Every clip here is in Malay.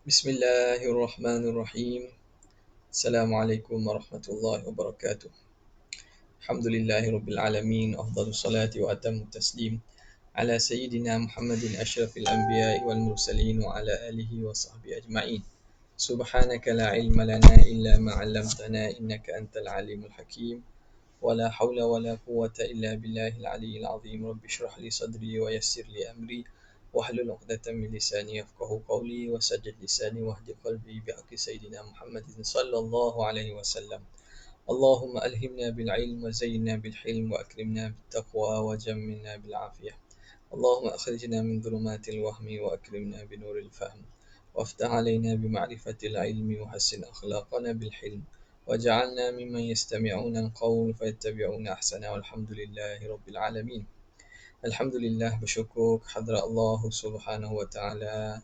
Bismillahirrahmanirrahim. Assalamualaikum warahmatullahi wabarakatuh. Alhamdulillahirabbil alamin. Afdhalus salati wa atammu taslim ala sayyidina Muhammadin asyrafil anbiya'i wal mursalin wa ala alihi wa sahbihi ajma'in. Subhanaka la ilma lana illa ma 'allamtana innaka antal alimul hakim. Wa la haula wa la quwwata illa billahil aliyyil azim. Rabbi shrah li sadri wa yassir li amri wahlul 'uqdatam min lisani yafqahu qawli wasajjid lisani wahdi qalbi bihaqqi sayyidina Muhammadin sallallahu alaihi wasallam. Allahumma alhimna bil ilm wa zayyinna bil hilm wa akrimna bit taqwa wa jammilna bil afiyah. Allahumma akhrijna min dhulumatil wahmi wa akrimna bi nuril fahm. Waftah alaina bi ma'rifatil ilmi wa hassin akhlaqana bil hilm. Waj'alna mimman yastami'una al-qawl fayattabi'una ahsana. Walhamdulillahi rabbil alamin. Alhamdulillah, bersyukur kehadrat Allah Subhanahu wa taala.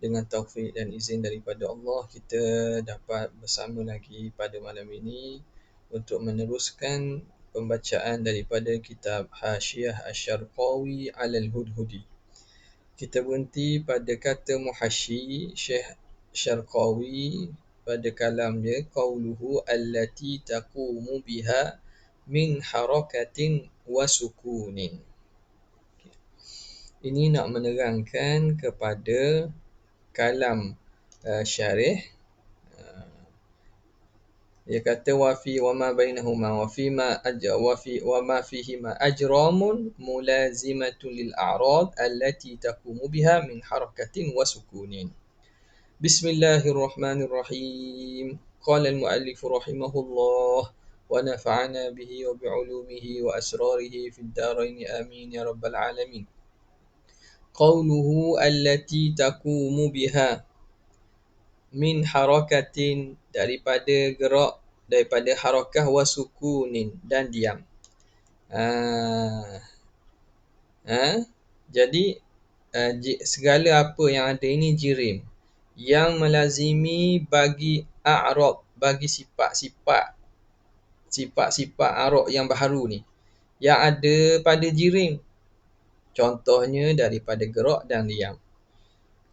Dengan taufik dan izin daripada Allah, kita dapat bersama lagi pada malam ini untuk meneruskan pembacaan daripada kitab Hasyiah Asy-Syarqawi 'alal Hudhudi. Kita berhenti pada kata muhasyi Syekh Syarqawi pada kalam dia, qauluhu allati taqumu biha min harakatin wa sukunin. Ini nak menerangkan kepada kalam syarih. Dia kata wa fi wa ma bainahuma wa fi ma wa ma fihima ajramun mulazimatun lil a'rad allati taqumu biha min harakatin wa sukunin. Bismillahirrahmanirrahim. Qala al-muallif rahimahullah wa nafa'ana bihi wa bi'ulumihi wa asrarihi fid darain amin ya rabbal alamin. Qauluhu allati taqumu biha min harakatin, daripada gerak, daripada harakah, wa sukunin, dan diam. Jadi segala apa yang ada ini jirim yang melazimi bagi a'rab, bagi sifat-sifat a'rab yang baharu ni yang ada pada jirim. Contohnya daripada gerak dan diam.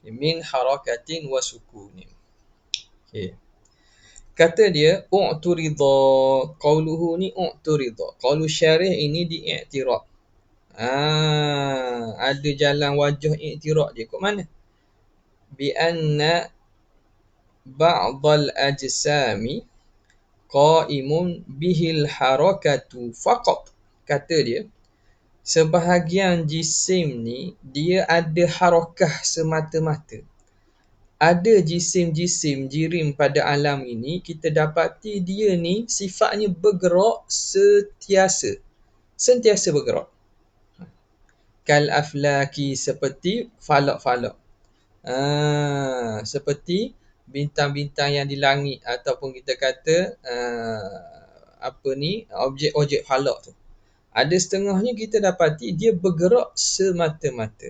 Min harakatin wa sukunin. Okay. Kata dia u'turida. Qauluhu ni u'turida. Qaulu syarih ini diiktiraf. Ada jalan wajah iktiraf dia kat mana? Bi anna ba'dal ajsami qa'imun bihil harakatu faqat. Kata dia, sebahagian jisim ni dia ada harakah semata-mata. Ada jisim-jisim jirim pada alam ini, kita dapati dia ni sifatnya bergerak sentiasa bergerak. Kal aflaki, seperti falak-falak. Seperti bintang-bintang yang di langit, ataupun kita kata objek-objek falak tu. Ada setengahnya kita dapati dia bergerak semata-mata.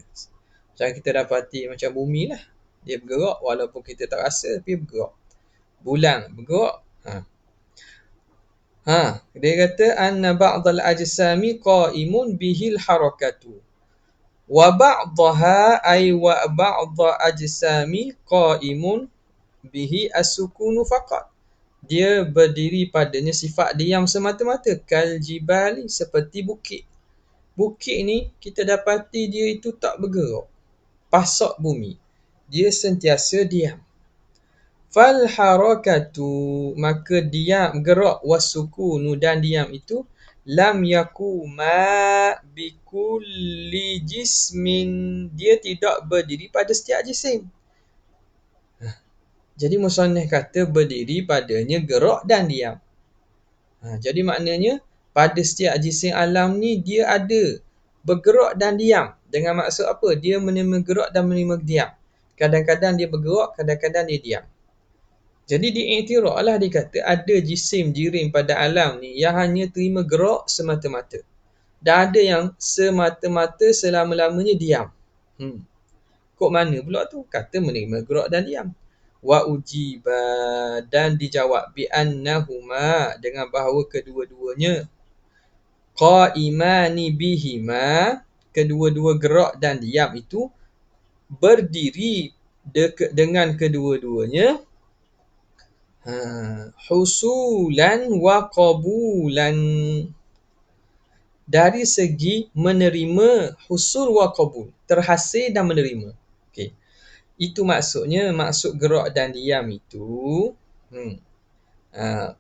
Macam kita dapati macam bumi lah. Dia bergerak walaupun kita tak rasa, tapi bergerak. Bulan bergerak. Dia kata anna ba'dal ajsami qa'imun bihil harakatu. Wa ba'daha ay wa ba'da ajsami qa'imun bihi as-sukunu faqat. Dia berdiri padanya sifat diam semata-mata. Kal jibali, seperti bukit. Bukit ni kita dapati dia itu tak bergerak. Pasak bumi. Dia sentiasa diam. Fal harakatu, maka diam, gerak, wasukunu, dan diam itu lam yakuma bikulli jismin, dia tidak berdiri pada setiap jisim. Jadi musannif kata berdiri padanya gerak dan diam. Jadi maknanya pada setiap jisim alam ni dia ada bergerak dan diam. Dengan maksud apa? Dia menerima gerak dan menerima diam. Kadang-kadang dia bergerak, kadang-kadang dia diam. Jadi diiktiraflah, dikata ada jisim jirim pada alam ni yang hanya terima gerak semata-mata. Dan ada yang semata-mata selama-lamanya diam. Kok mana pula tu? Kata menerima gerak dan diam. Wa ujiba, dan dijawab bi annahuma, dengan bahawa kedua-duanya qa'imani bihima, kedua-dua gerak dan diam itu berdiri dengan kedua-duanya husulan wa qabulan, dari segi menerima, husul wa qabul, terhasil dan menerima. Okey. Itu maksudnya, maksud gerak dan diam itu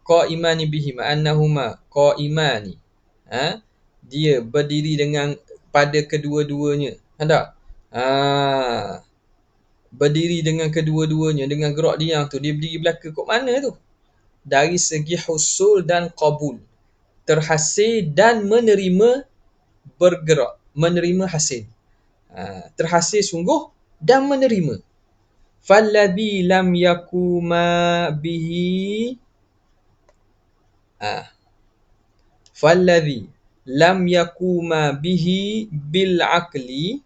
qaimani bihima annahuma qaimani. Dia berdiri dengan pada kedua-duanya. Ada? Berdiri dengan kedua-duanya, dengan gerak diam tu, dia berdiri belaka kat mana tu? Dari segi husul dan qabul, terhasil dan menerima bergerak, menerima hasil. Terhasil sungguh dan menerima. Falladhi lam yakuma bihi falladhi lam yakuma bihi bil aqli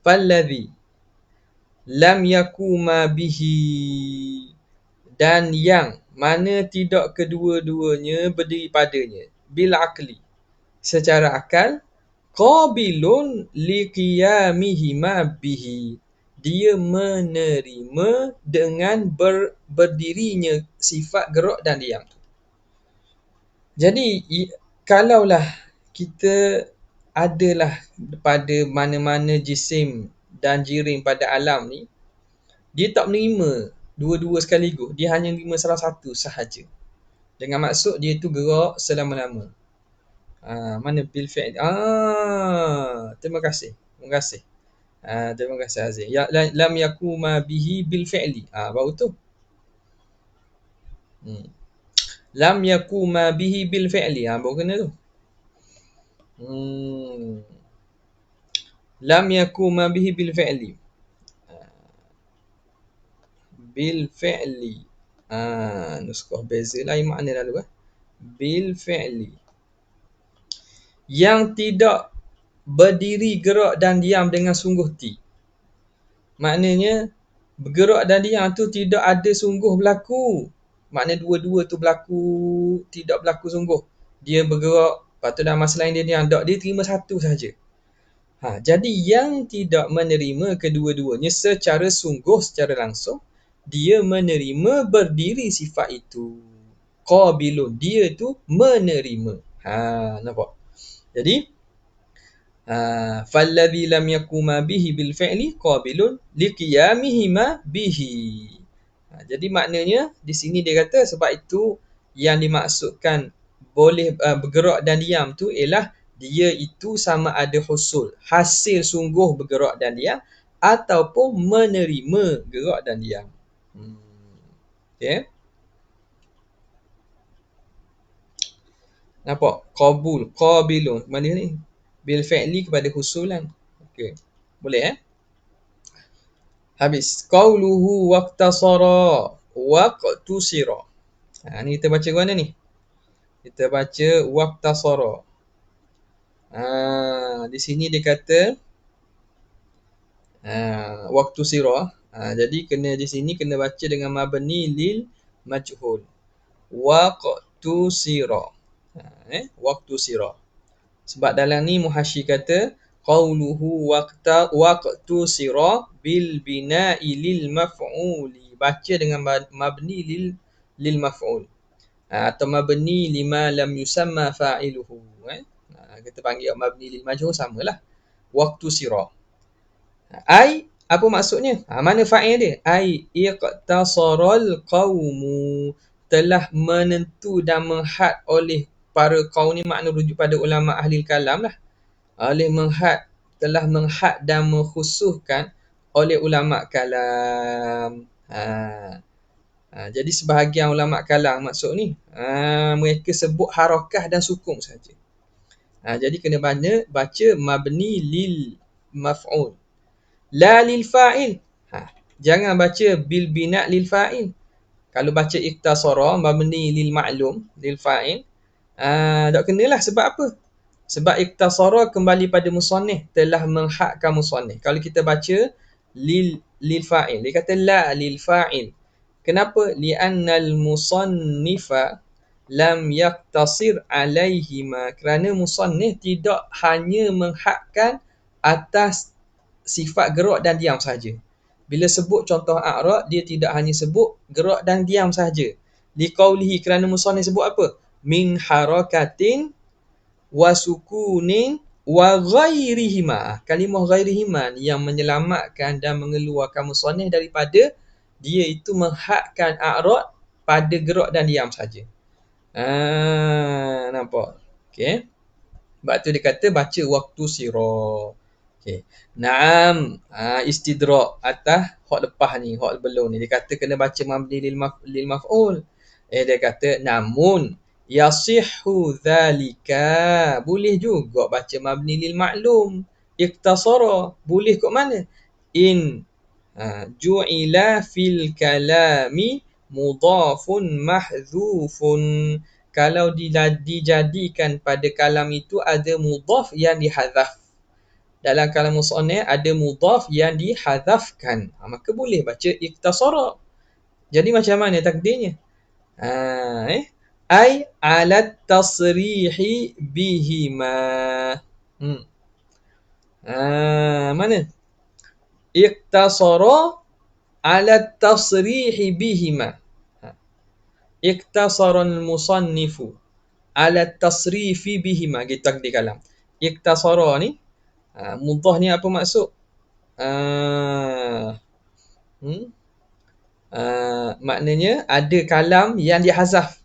falladhi lam yakuma bihi, dan yang mana tidak kedua-duanya berdiri padanya, bil aqli, secara akal, qabilun liqiyamihima bihi, dia menerima dengan berdirinya sifat gerak dan diam. Jadi kalaulah kita adalah pada mana-mana jisim dan jirim pada alam ni, dia tak menerima dua-dua sekaligus, dia hanya menerima salah satu sahaja. Dengan maksud dia tu gerak selama-lama. Mana bil fi'l? Terima kasih. Terima kasih Azim. Ya, lam yakuma bihi bil fi'li. Baru tu. Lam yakuma bihi bil fi'li. Baru kena tu. Lam yakuma bihi bil fi'li. Bil fi'li. Nuskah beza lain makna lalu. Bil fi'li. Yang tidak berdiri, gerak dan diam dengan sungguh ti. Maknanya bergerak dan diam tu tidak ada sungguh berlaku. Makna dua-dua tu berlaku, tidak berlaku sungguh. Dia bergerak, lepas tu dalam masa lain dia diam. Dia terima satu sahaja. Jadi yang tidak menerima kedua-duanya secara sungguh, secara langsung, dia menerima berdiri sifat itu. Qabilun, dia tu menerima. Nampak? Jadi falladhi lam yakuma bihi bil fi'li qabilun liqiyamihima bihi. Jadi maknanya di sini dia kata sebab itu yang dimaksudkan boleh bergerak dan diam tu ialah dia itu sama ada husul, hasil sungguh bergerak dan diam, ataupun menerima gerak dan diam. Okey. Nampak? Qabul, qabilun. Mana ni? Bil fi'li kepada husulan. Okey. Boleh Habis. Qauluhu waqtasara waqtusira. Ni kita baca mana ni? Kita baca waqtasara. Di sini dia kata waqtusira. Jadi kena di sini kena baca dengan mabni lil majhul. Waqtusira. Waqtusira. Sebab dalam ni muhasyi kata qauluhu waqtusira bil bina'i lil maf'uli. Baca dengan mabni lil maf'ul. Atau mabni lima lam yusamma fa'iluhu. Kita panggil mabni lil majhul samalah. Waqtusira. Ai, apa maksudnya? Mana fa'il dia? Ai iqtasaral qaumu, telah menentu dan menghad oleh para kaum ni, makna rujuk pada ulama ahli kalam lah. Telah menghad dan mengkhususkan oleh ulama kalam. Jadi sebahagian ulama kalam maksud ni, mereka sebut harakah dan sukun saja. Jadi kena baca mabni lil maf'ul. La lil fa'il. Jangan baca bil bina' lil fa'il. Kalau baca iktasara mabni lil ma'lum lil fa'il, tak kenalah. Sebab apa? Sebab iktasara kembali pada musannif, telah menghadkan musannif. Kalau kita baca lil fa'il, dia kata la lil fa'il. Kenapa? Li'annal musannifa lam yaktasir alaihima. Kerana musannif tidak hanya menghadkan atas sifat gerak dan diam saja. Bila sebut contoh a'rad, dia tidak hanya sebut gerak dan diam saja. Liqaulihi, kerana musannif sebut apa? Min harakatin wa sukunin wa ghairihima. Kalimah ghairihima yang menyelamatkan dan mengeluarkan musannif daripada dia itu menghadkan a'rad pada gerak dan diam saja. Nampak? Okey. Sebab tu dia kata baca waktu sirah. Okey. Naam, istidrak atas hak lepas ni, hak belum ni. Dia kata kena baca mabni lil maf'ul. Dia kata namun yasihhu dhalika. Boleh juga baca mabni lil ma'lum. Iktasara. Boleh kat mana? In ju'ila fil kalami mudhafun mahdzufun. Kalau dijadikan pada kalam itu ada mudhaf yang dihadzaf. Dalam kalam musannaf ada mudhaf yang dihadzafkan. Maka boleh baca iktasara. Jadi macam mana takdirnya? Ai alat tasrihi bihima. Mana? Iktasara alat tasrihi bihima. Iktasaran musannifu ala tasrifi bihima. Gitu takdir kalam. Iktasara ni mudhaf ni apa maksud? Maknanya ada kalam yang dihazaf.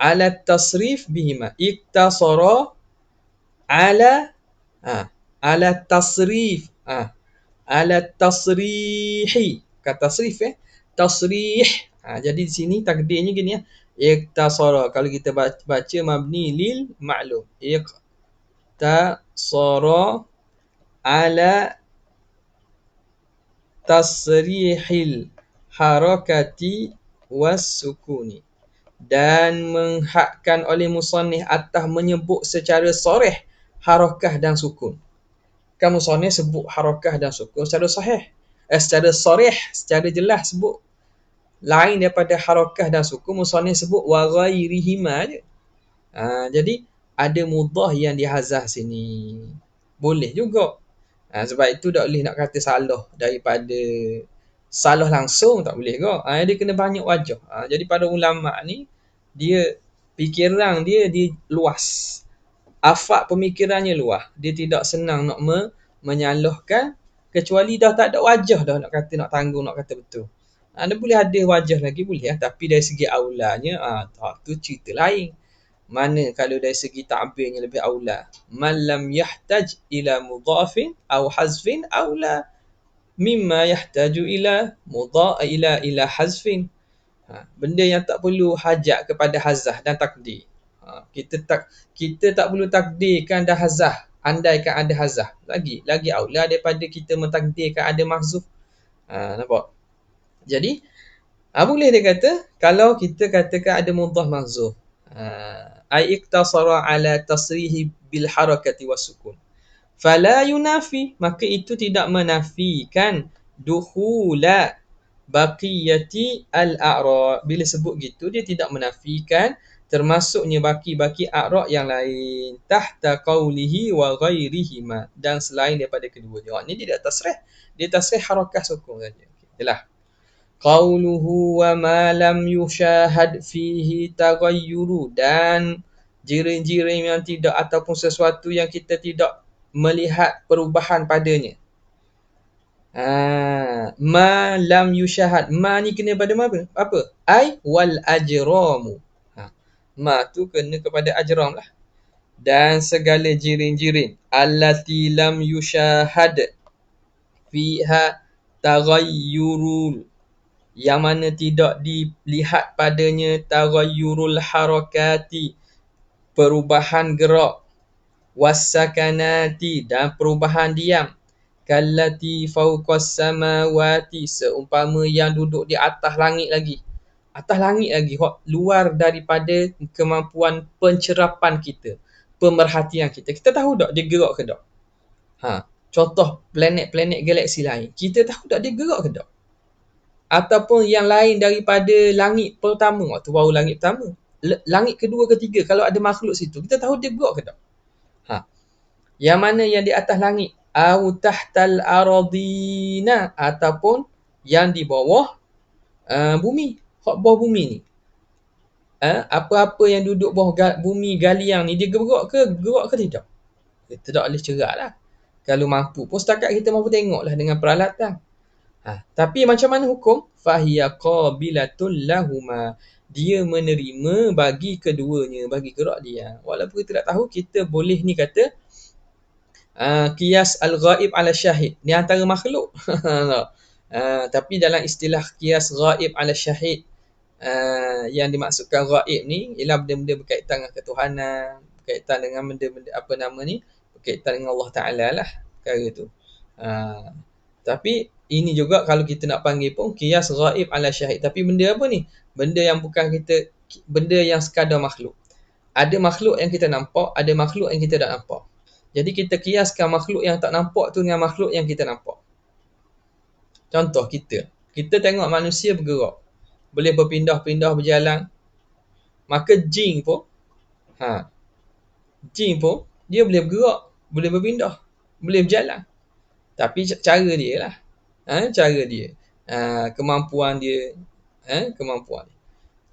Ala tasrif bihima. Iktasara ala ala tasrif. Ala tasrihi. Kata tasrif tasrih. Jadi di sini takdirnya gini ya. Iktasara. Kalau kita baca mabni lil ma'lum. Iktasara ala tasrihil harakati was sukuni. Dan menghadkan oleh musannif atas menyebut secara soreh harakah dan sukun. Kan musannif sebut harakah dan sukun secara sahih. Secara soreh, secara jelas sebut. Lain daripada harakah dan sukun, musannif sebut wa ghairihima je. Jadi ada mudhaf yang dihazaf sini. Boleh juga. Sebab itu tak boleh nak kata salah daripada salah langsung, tak boleh ke. Dia kena banyak wajah. Jadi pada ulama ni dia fikiran dia luas. Afak pemikirannya luas. Dia tidak senang nak menyalahkan kecuali dah tak ada wajah dah nak kata nak tanggung, nak kata betul. Dia boleh ada wajah lagi boleh tapi dari segi aulanya tu cerita lain. Mana kalau dari segi ta'birnya lebih aula. Man lam yahtaj ila mudhafin aw hazfin aula mimma yahtaju ila ila hazfin. Benda yang tak perlu hajat kepada hazah dan takdir. Kita tak perlu takdirkan dah hazah, andaikan ada hazah. Lagi aula daripada kita mentakdirkan ada mahzuf. Nampak? Jadi boleh dia kata kalau kita katakan ada mudhaf mahzuf. Ai iktasara ala tasrihi bil harakati was sukun. Fala yunafi, maka itu tidak menafikan dukhula baqiyati al-a'ra. Bila sebut gitu dia tidak menafikan termasuknya baki-baki a'ra yang lain tahta qawlihi wa ghairihima, dan selain daripada kedua-dua. Ini tidak tasrih, dia tasrih harakah sukun saja. Jelas. Qauluhu wa ma lam yushahad fihi taghayyuru, dan jirim-jirim yang tidak ataupun sesuatu yang kita tidak melihat perubahan padanya. Ma lam yushahad. Ma ni kena pada apa? Ai wal ajramu. Ma tu kena kepada ajram lah. Dan segala jirim-jirim allati lam yushahad fiha taghayyurul, yang mana tidak dilihat padanya taghayyurul harakati, perubahan gerak, wassakanati, dan perubahan diam, kallati fawqas samawati, seumpama yang duduk di atas langit lagi, luar daripada kemampuan pencerapan kita, pemerhatian kita. Kita tahu tak dia gerak ke tak? Contoh planet-planet galaksi lain, kita tahu tak dia gerak ke tak? Ataupun yang lain daripada langit pertama, waktu baru langit pertama, langit kedua, ketiga, kalau ada makhluk situ, kita tahu dia gerak ke tak? Yang mana yang di atas langit au tahtal aradina, ataupun yang di bawah bumi. Hak bawah bumi ni, apa-apa yang duduk bawah bumi galian ni, dia gerak ke tidak? Kita tak boleh cerak lah. Kalau mampu pun setakat kita mampu tengok lah dengan peralatan. Tapi macam mana hukum? Fahiya qabilatul lahuma. Dia menerima bagi keduanya, bagi gerak dia. Walaupun kita tak tahu, kita boleh ni kata qiyas al-ghaib ala syahid. Ni antara makhluk. Tapi dalam istilah qiyas ghaib ala syahid, yang dimaksudkan ghaib ni ialah benda-benda berkaitan dengan ketuhanan, berkaitan dengan benda-benda berkaitan dengan Allah Ta'ala lah perkara tu. Tapi ini juga kalau kita nak panggil pun qiyas ghaib ala syahid. Tapi benda apa ni? Benda yang bukan kita, benda yang sekadar makhluk. Ada makhluk yang kita nampak, ada makhluk yang kita tak nampak. Jadi kita kiaskan makhluk yang tak nampak tu dengan makhluk yang kita nampak. Contoh kita tengok manusia bergerak, boleh berpindah-pindah berjalan. Maka jin pun dia boleh bergerak, boleh berpindah, boleh berjalan. Tapi cara dia lah. Cara dia. Kemampuan dia.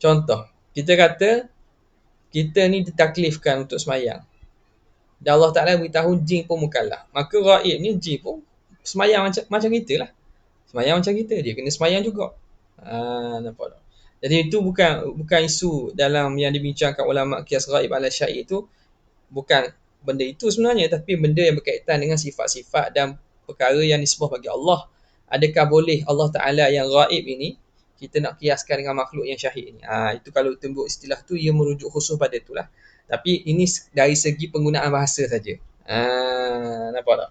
Contoh, kita kata kita ni ditaklifkan untuk semayang. Dan Allah Ta'ala beritahu jin pun mukallaf. Maka ghaib ni jin pun semayang macam kita lah. Semayang macam kita. Dia kena semayang juga. Nampak tak? Jadi itu bukan isu dalam yang dibincangkan ulama qiyas ghaib ala syai' itu. Bukan benda itu sebenarnya. Tapi benda yang berkaitan dengan sifat-sifat dan perkara yang disebut bagi Allah. Adakah boleh Allah Ta'ala yang ghaib ini kita nak kiaskan dengan makhluk yang syahid ni? Itu kalau tembuk istilah tu, ia merujuk khusus pada itulah. Tapi ini dari segi penggunaan bahasa saja. Nampak tak?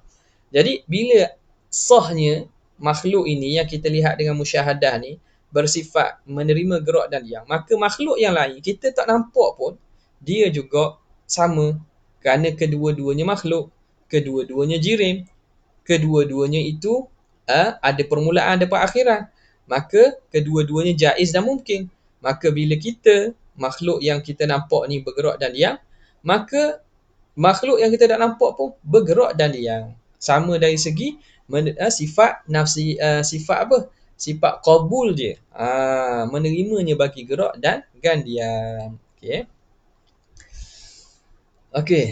Jadi bila sahnya makhluk ini yang kita lihat dengan musyahadah ni bersifat menerima gerak dan diam, maka makhluk yang lain kita tak nampak pun dia juga sama. Kerana kedua-duanya makhluk, kedua-duanya jirim, kedua-duanya itu ada permulaan, ada perakhiran. Maka kedua-duanya jaiz dan mungkin. Maka bila kita, makhluk yang kita nampak ni bergerak dan diam, maka makhluk yang kita tak nampak pun bergerak dan diam. Sama dari segi sifat nafsi, sifat apa? Sifat qabul dia. Menerimanya bagi gerak dan diam. Okey.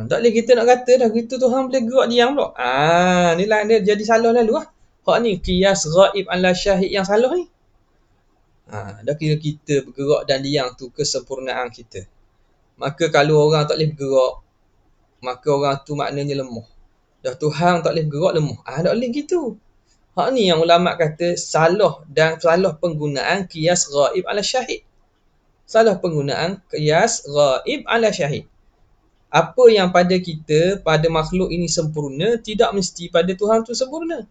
Tak boleh kita nak kata dah gitu Tuhan boleh gerak diam pula. Inilah dia jadi salah lalu lah. Hak ni qiyas ghaib ala syahid yang salah ni. Dah kira kita bergerak dan diam tu kesempurnaan kita. Maka kalau orang tak boleh bergerak, maka orang tu maknanya lemah. Dah Tuhan tak boleh bergerak, lemah. Tak boleh gitu. Hak ni yang ulama kata salah, dan salah penggunaan qiyas ghaib ala syahid. Salah penggunaan qiyas ghaib ala syahid. Apa yang pada kita, pada makhluk ini sempurna, tidak mesti pada Tuhan tu sempurna.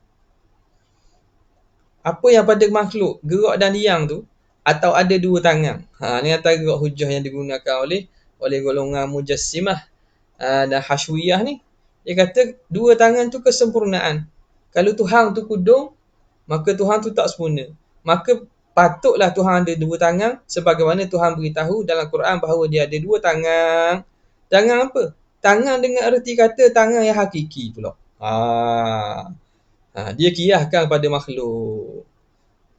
Apa yang pada makhluk gerak dan diam tu, atau ada dua tangan. Ni antara hujah yang digunakan oleh golongan Mujassimah dan Hashwiyah ni. Dia kata dua tangan tu kesempurnaan. Kalau Tuhan tu kudung, maka Tuhan tu tak sempurna. Maka patutlah Tuhan ada dua tangan, sebagaimana Tuhan beritahu dalam Quran bahawa dia ada dua tangan. Tangan apa? Tangan dengan erti kata tangan yang hakiki pula. Dia qiyahkan pada makhluk.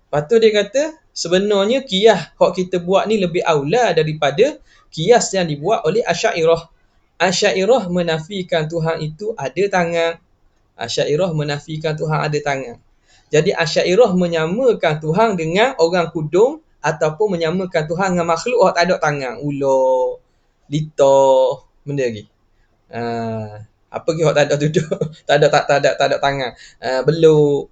Lepas tu dia kata sebenarnya qiyah hak kita buat ni lebih aula daripada qiyas yang dibuat oleh Asy'ariyah. Asy'ariyah menafikan Tuhan itu ada tangan. Asy'ariyah menafikan Tuhan ada tangan. Jadi Asy'ariyah menyamakan Tuhan dengan orang kudung, ataupun menyamakan Tuhan dengan makhluk hak tak ada tangan. Ular, lita, benda lagi. Apa ke hak tak ada duduk, tak ada tangan. Beluk.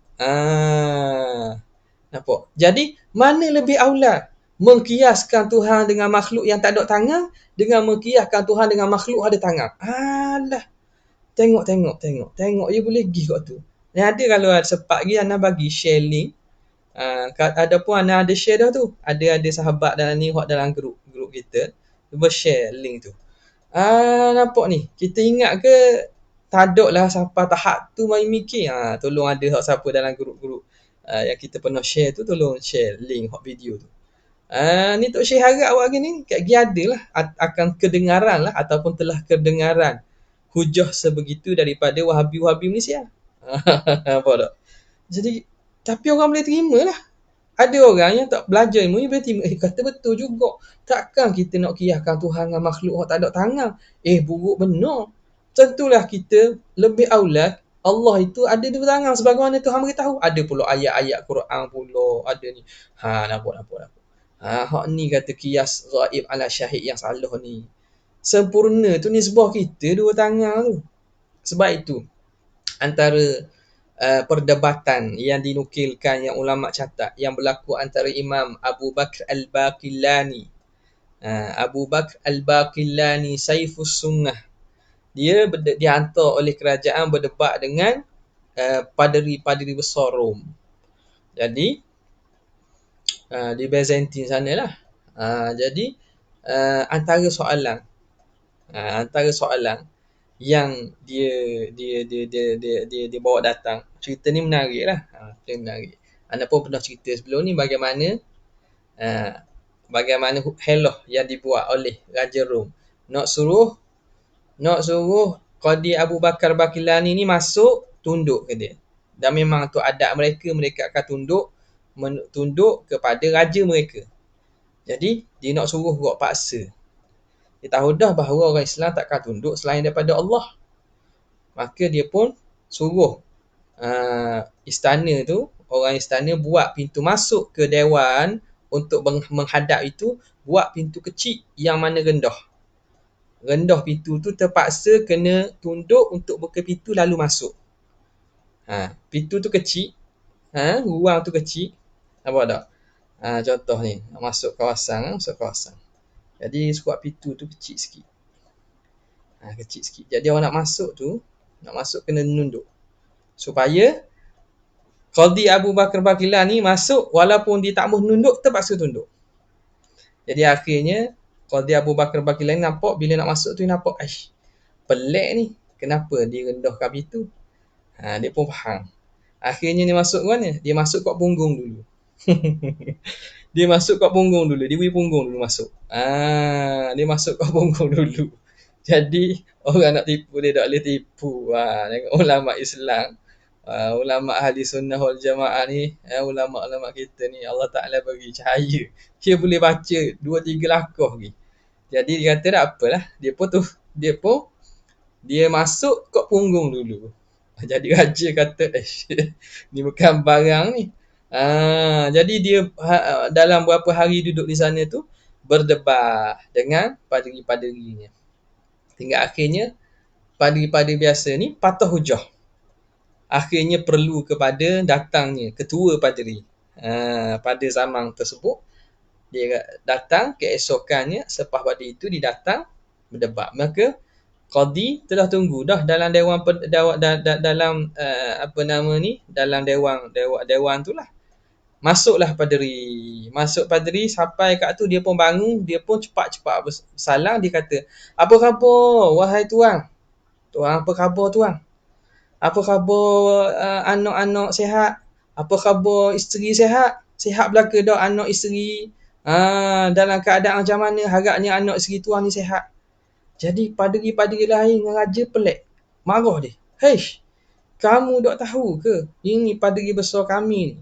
Nampak? Jadi mana lebih aula? Mengkiaskan Tuhan dengan makhluk yang tak ada tangan, dengan mengkiaskan Tuhan dengan makhluk ada tangan. Alah. Tengok dia boleh pergi kat tu. Ni ada kalau ada sempat lagi Ana bagi share link. Ada pun Ana ada share dah tu. Ada sahabat dalam ni hak dalam grup kita. Cuba share link tu. Nampak ni. Kita ingat ke tak ada lah siapa tahap tu mari mikir. Tolong ada hak siapa dalam grup-grup yang kita pernah share tu, tolong share link hak video tu. Ni Tok Syekh harap awak gini kat gi adalah akan kedengaran lah, ataupun telah kedengaran hujah sebegitu daripada Wahabi-Wahabi Malaysia. Apa tak? Jadi, tapi orang boleh terima lah. Ada orang yang tak belajar ilmu ni boleh terima. Kata betul juga. Takkan kita nak kiyahkan Tuhan dengan makhluk yang tak ada tangan. Buruk benar. Tentulah kita lebih aula Allah itu ada dua tangan sebagaimana Tuhan beritahu. Ada pula ayat-ayat Quran pula. Ada ni. Nampak. Hak ni kata kias ghaib ala syahid yang salah ni. Sempurna tu nisbah kita dua tangan tu. Sebab itu antara perdebatan yang dinukilkan yang ulama catat yang berlaku antara Imam Abu Bakr Al-Baqillani, Abu Bakr Al-Baqillani Saifus Sunnah, dia dihantar oleh kerajaan berdebat dengan paderi-paderi besar Rom. Jadi di Byzantine sanalah. Jadi antara soalan yang dia bawa datang. Cerita ni menarik lah. Cerita menarik. Anda pun pernah cerita sebelum ni bagaimana helah yang dibuat oleh Raja Rom. Nak suruh Qadi Abu Bakar Baqillani ni masuk, tunduk ke dia. Dan memang tu adat mereka akan tunduk kepada raja mereka. Jadi dia nak suruh buat paksa. Dia tahu dah bahawa orang Islam takkan tunduk selain daripada Allah. Maka dia pun suruh istana tu, orang istana buat pintu masuk ke dewan untuk menghadap itu, buat pintu kecil yang mana rendah. Rendah pintu tu terpaksa kena tunduk untuk buka pintu lalu masuk. Pintu tu kecil, ruang tu kecil. Nampak tak? Contoh ni, masuk kawasan. Jadi buat pintu tu kecil sikit. Jadi orang nak masuk kena nunduk. Supaya Qadi Abu Bakar Baqillani masuk walaupun dia tak mahu nunduk, terpaksa tunduk. Jadi akhirnya Qadi Abu Bakar Baqillani nampak bila nak masuk tu, nampak pelik ni. Kenapa dia rendahkan pintu? Dia pun faham. Akhirnya dia masuk ke mana? Dia masuk kat punggung dulu. Dia masuk kat punggung dulu. Dia beri punggung dulu masuk. Dia masuk kat punggung dulu. Jadi orang nak tipu dia tak boleh tipu. Tengok ulama Islam, ulama ahli sunnah wal jamaah ni, ulama-ulama kita ni Allah Ta'ala bagi cahaya. Dia boleh baca 2-3 lakah lagi. Jadi dia kata tak apalah. Dia masuk kat punggung dulu. Jadi raja kata ni bukan barang ni. Jadi dia dalam beberapa hari duduk di sana tu berdebat dengan paderi-paderinya. Hingga akhirnya paderi-paderi biasa ni patah hujah. Akhirnya perlu kepada datangnya ketua paderi. Pada zaman tersebut dia datang keesokannya, selepas pada itu dia datang berdebat. Maka Qadi telah tunggu dah dalam dalam dewan tu lah. Masuk paderi sampai kat tu, dia pun bangun, dia pun cepat-cepat bersalam. Dia kata, apa khabar wahai tuan? Tuan, apa khabar tuan? Apa khabar anak-anak sihat? Apa khabar isteri sihat? Sihat belaka dah anak isteri? Dalam keadaan macam mana? Harapnya anak isteri tuan ni sihat. Jadi paderi-paderi lain dengan raja pelik. Marah dia. Kamu tak tahu ke? Ini paderi besar kami ni.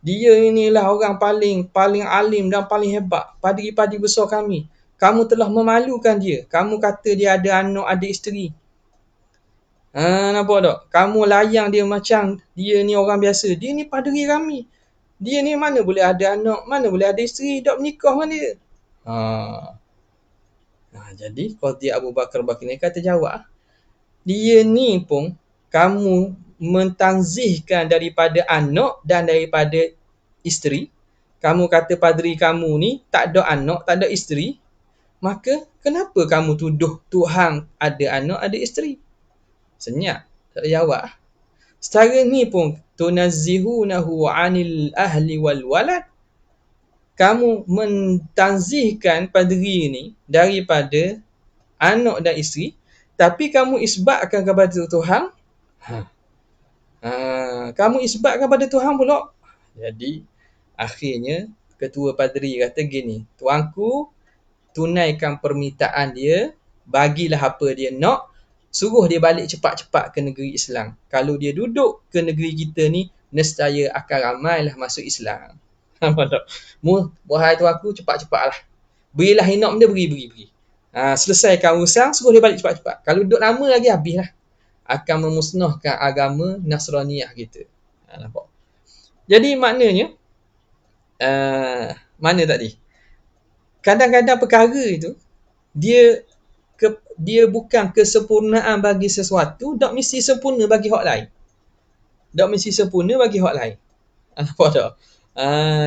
Dia inilah orang paling alim dan paling hebat. Paderi-paderi besar kami. Kamu telah memalukan dia. Kamu kata dia ada anak, ada isteri. Nampak tak? Kamu layang dia macam dia ni orang biasa. Dia ni paderi kami. Dia ni mana boleh ada anak, mana boleh ada isteri, tak menikah dengan dia. Jadi Qadi Abu Bakar Baqillani kata jawab. Dia ni pun kamu mentanzihkan daripada anak dan daripada isteri. Kamu kata paderi kamu ni tak ada anak, tak ada isteri. Maka kenapa kamu tuduh Tuhan ada anak, ada isteri? Senyap, tak ada jawab. Secara ni pun tunazzihunahu anil ahli wal walad. Kamu mentanzihkan paderi ni daripada anak dan isteri, tapi kamu isbatkan kepada Tuhan. Kamu isbatkan kepada Tuhan pula. Jadi akhirnya ketua paderi kata gini, tuanku tunaikan permintaan dia, bagilah apa dia nak, suruh dia balik cepat-cepat ke negeri Islam. Kalau dia duduk ke negeri kita ni, nescaya akan ramailah masuk Islam. Faham tak? Wahai tu aku, cepat-cepatlah. Berilah hinom dia, beri. Selesaikan urusan, suruh dia balik cepat-cepat. Kalau duduk lama lagi, habislah. Akan memusnahkan agama Nasraniyah kita. Nampak? Jadi maknanya, mana tadi? Kadang-kadang perkara itu, dia bukan kesempurnaan bagi sesuatu, tak mesti sempurna bagi hak lain. Tak mesti sempurna bagi hak lain. Nampak tak?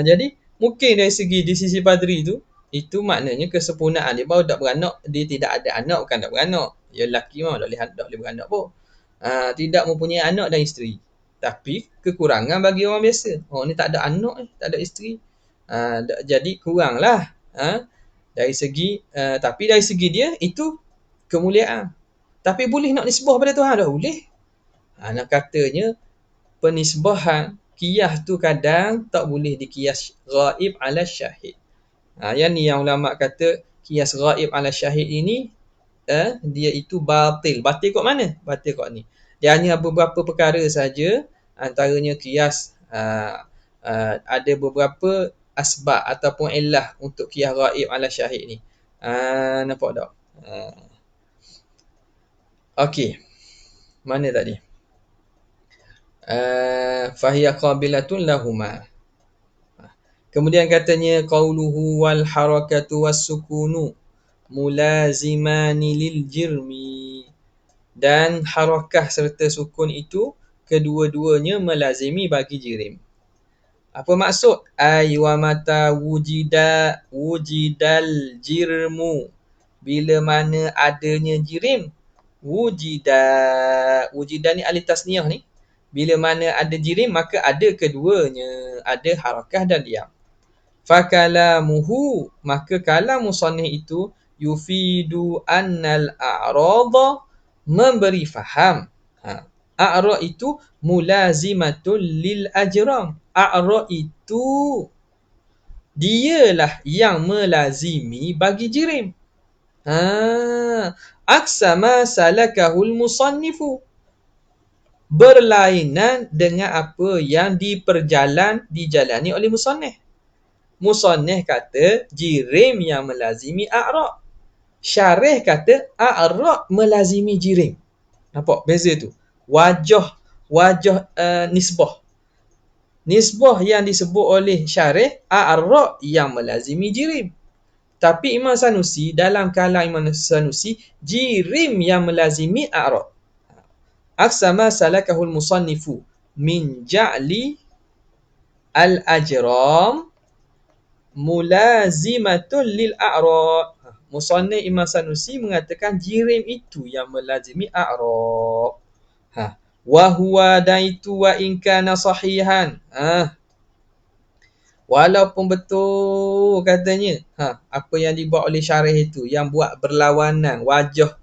Jadi, mungkin dari segi di sisi padri itu maknanya kesempurnaan dia. Baru tak beranak, dia tidak ada anak, bukan tak beranak. Ya lelaki memang tak boleh beranak pun. Tidak mempunyai anak dan isteri. Tapi, kekurangan bagi orang biasa. Orang ni tak ada anak, tak ada isteri. Jadi, kuranglah. Dari segi, tapi dari segi dia, itu kemuliaan. Tapi boleh nak nisbah pada Tuhan? Tak boleh. Nak katanya, penisbahan qiyas tu kadang tak boleh dikiyas ghaib ala syahid. Yang ni yang ulama kata qiyas ghaib ala syahid ini dia itu batil. Batil kat mana? Batil kat ni. Dia hanya beberapa perkara saja, antaranya qiyas ada beberapa asbab ataupun illah untuk qiyas ghaib ala syahid ni. Nampak tak? Okey. Mana tadi? Fahiya qabilatun lahuma. Kemudian katanya qauluhu wal harakatu was sukunu mulazimani lil jirmi. Dan harakah serta sukun itu kedua-duanya melazimi bagi jirim. Apa maksud? Ay wa mata wujidal jirmu. Bila mana adanya jirim, wujida ni alif tasniyah ni. Bila mana ada jirim, maka ada keduanya. Ada harakah dan diam. Fakalamuhu, maka kalam musannif itu yufidu annal a'rada, memberi faham. A'rad itu mulazimatul lil ajram. A'rad itu dialah yang melazimi bagi jirim. Aksama salakahul musannifu, berlainan dengan apa yang dijalani oleh musannif. Musannif kata jirim yang melazimi a'rad. Syarih kata a'rad melazimi jirim. Nampak beza tu? Wajah nisbah. Nisbah yang disebut oleh syarih a'rad yang melazimi jirim. Tapi Imam Sanusi, dalam kalam Imam Sanusi, jirim yang melazimi a'rad. Aksama salakahul musannifu min ja'li al-ajram mulazimatul lil a'rad. Musannif Imam Sanusi mengatakan jirim itu yang melazimi a'rad. Wa huwa daitu wa in kana sahihan. Walaupun betul katanya, apa yang dibuat oleh syarih itu, yang buat berlawanan wajah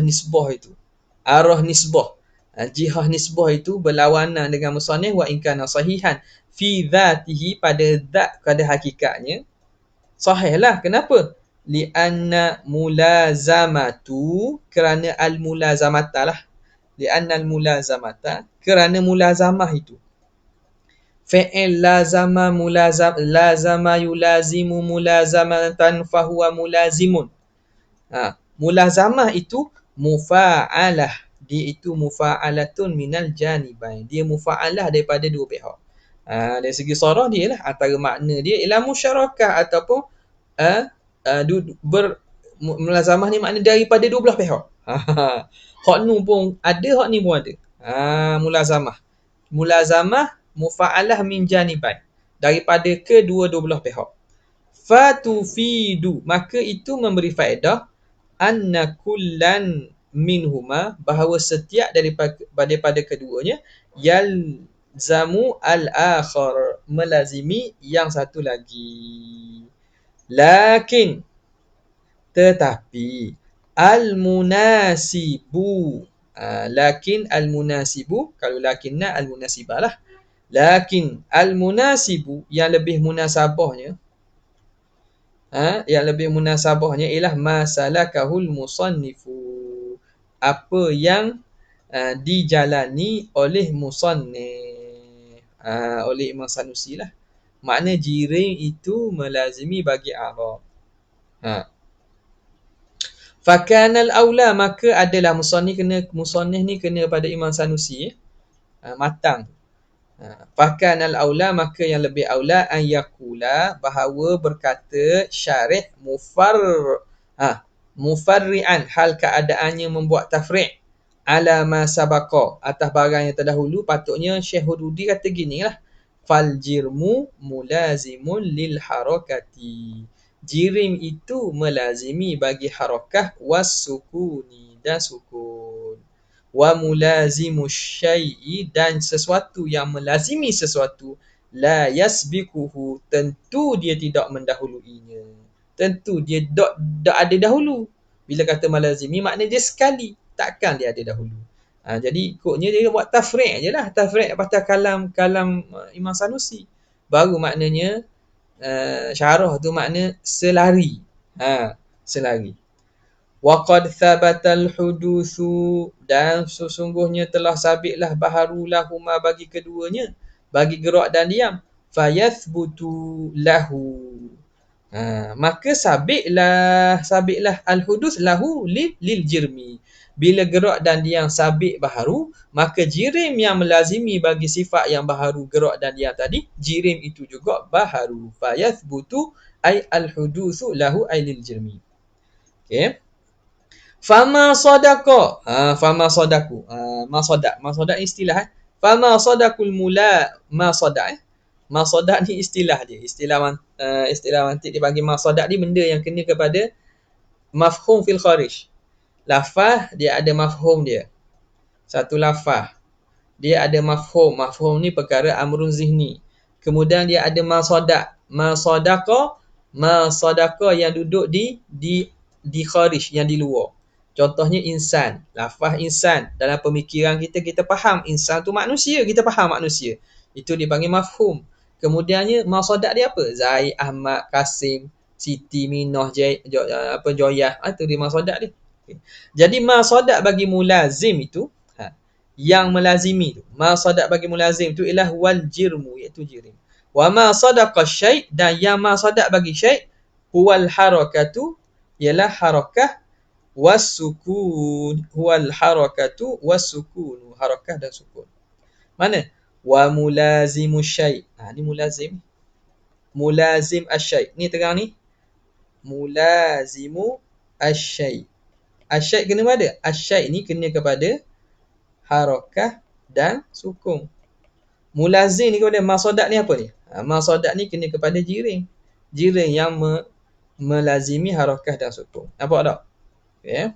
nisbah itu, arah nisbah, jihah nisbah itu berlawanan dengan musannif wa in kana sahihan fi dhatihi, pada hakikatnya sahihlah. Kenapa? Lianna mulazamatu, kerana al-mulazamata lah. Lianna al-mulazamata, kerana mulazamah itu fi'il lazama lazama yulazimu mulazamatan fahuwa mulazimun. Mulazamah itu mufa'alah. Dia itu mufa'alatun minal janibain. Dia mufa'alah daripada dua pihak. Dari segi sarah dia lah, antara makna dia ialah musyarakah ataupun mulazamah ni makna daripada dua belah pihak. Hak ni pun ada, hak ni pun ada. Mulazamah mufa'alah min janibain, daripada kedua-dua belah pihak. Fatufidu, maka itu memberi faedah anna kullan minhuma, bahawa setiap daripada keduanya yalzamu al-akhar, melazimi yang satu lagi. Lakin, tetapi al-munasibu, lakin al-munasibu, kalau lakinna al-munasibah lah. Lakin al-munasibu, yang lebih munasabahnya, ialah masalakahul musannifu, apa yang dijalani oleh musannif, oleh Imam Sanusi lah. Makna jirim itu melazimi bagi Arab. Fakanal aula, maka adalah musannif ni kena pada Imam Sanusi, matang. Fakanal aula, maka yang lebih aula an yaqula, bahawa berkata syarih mufarri'an, hal keadaannya membuat tafri' ala ma sabaqa, atas barang yang terdahulu. Patutnya Syekh Hududi kata gini lah, fal jirmu mulazimun lil harakati, jirim itu melazimi bagi harakah, was sukuni, dan sukun. Wa mulazimu syai'i, dan sesuatu yang melazimi sesuatu, la yasbikuhu, tentu dia tidak mendahuluinya, tentu dia tak ada dahulu. Bila kata melazimi, makna dia sekali, takkan dia ada dahulu. Jadi ikutnya dia buat tafri' je lah, tafri' pasal kalam Imam Sanusi, baru maknanya syarah tu makna selari, selari. Waqad thabatal huduthu, dan sesungguhnya telah sabitlah baharu lahuma, bagi keduanya, bagi gerak dan diam. Fayathbutu lahu, maka sabitlah al-hudus lahu lil jirmi. Bila gerak dan diam sabit baharu, maka jirim yang melazimi bagi sifat yang baharu, gerak dan diam tadi, jirim itu juga baharu. Fayathbutu ay al-hudusu lahu ay lil jirmi. Okay. Fama sadaqa, fama sadaku, masodak istilah. Fama sadakul mula, masodak masodak ni istilah dia, istilah mantik dia bagi masodak ni, benda yang kena kepada mafhum fil kharij. Lafaz dia ada mafhum dia, satu lafaz dia ada mafhum ni perkara amrun zihni. Kemudian dia ada masadaqa yang duduk di kharij, yang di luar. Contohnya insan, lafaz insan, dalam pemikiran kita faham insan tu manusia, kita faham manusia, itu dipanggil mafhum. Kemudiannya masadak dia apa? Zaid, Ahmad, Kasim, Siti, Minah, Joyah, itu dia masadak dia. Okay. Jadi masadak bagi mulazim itu, yang melazimi tu, masadak bagi mulazim tu ialah wal jirmu, iaitu jirim. Wa ma sadaqa syai', dan yang masadak bagi syai' huwal harakatu, ialah harakah, was-sukun, huwal harakatu was-sukun, harakah dan sukun. Mana? Wa mulazimu syai', ni mulazim, mulazim asyai', ni terang ni, mulazimu asyai'. Asyai' kena pada, asyai' ni kena kepada harakah dan sukun. Mulazim ni kepada masadak ni apa ni? Masadak ni kena kepada jirim yang melazimi harakah dan sukun. Nampak tak? Okay.